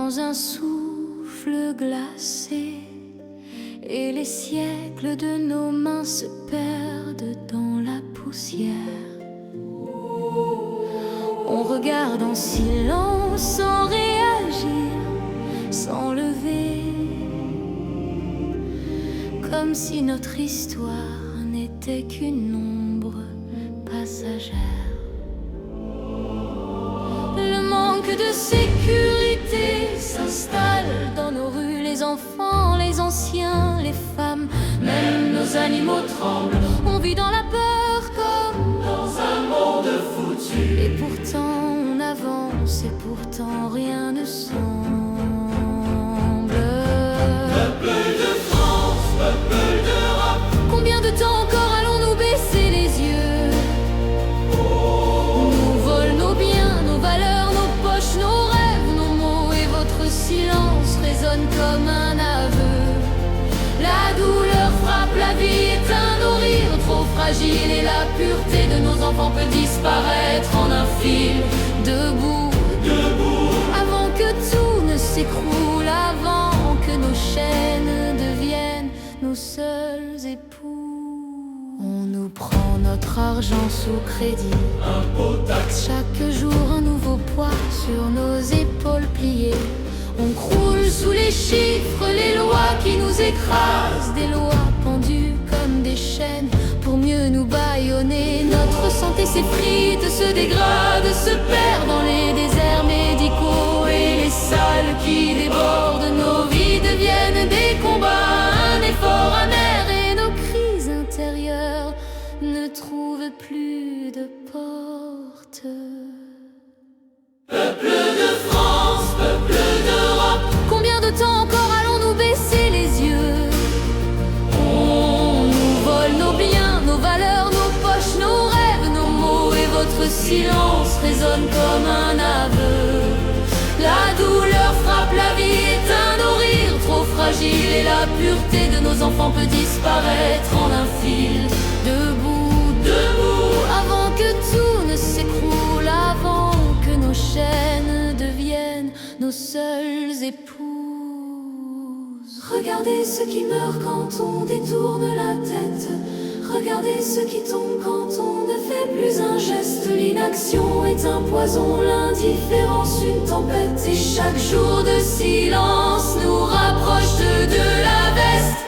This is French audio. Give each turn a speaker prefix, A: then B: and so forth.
A: dans un souffle glacé, et les siècles de nos mains se perdent dans la poussière. On regarde en silence, sans réagir, sans lever, comme si notre histoire n'était qu'une ombre passagère. Le manque de sécurité s'installe dans nos rues. Les enfants, les anciens, les femmes, même nos animaux tremblent. On vit dans la peur comme dans un monde foutu. Et pourtant on avance et pourtant rien ne semble.
B: Peuple de France, peuple d'Europe,
A: combien de temps encore allons-nous baisser les yeux? Nous volent nos biens, nos valeurs, nos poches, nos rêves, nos mots, et votre silence résonne comme un aveu. La douleur frappe, la vie éteint nos rires trop fragiles, et la pureté de nos enfants peut disparaître en un fil. Debout,
B: debout,
A: avant que tout ne s'écroule, avant que nos chaînes deviennent nos seuls époux. On nous prend notre argent sous crédit,
B: impôt, taxe,
A: chaque jour un nouveau poids sur nos épaules pliées. On croule sous les chiffres, les lois qui nous écrasent, des lois pendues comme des chaînes pour mieux nous bâillonner. Notre santé s'effrite, se dégrade, se perd dans les déserts médicaux, et les salles qui débordent nos vies deviennent des combats, un effort amer, et nos cris intérieures ne trouvent plus de porte.
B: peuple de France, peuple d'Europe,
A: Combien de temps encore allons-nous baisser les yeux? On nous vole nos biens, nos valeurs, nos poches, nos rêves, nos mots, et votre silence résonne comme un aveu. La douleur frappe, la vie éteint nos rires trop fragiles, et la pureté de nos enfants peut disparaître en un fil. Debout,
B: debout,
A: avant que tout ne s'écroule, avant que nos chaînes deviennent nos seules épouses.
C: Regardez ceux qui meurent quand on détourne la tête. Regardez ceux qui tombent quand on ne fait plus un geste. L'inaction est un poison, l'indifférence une tempête, et chaque jour de silence nous rapproche de la veste.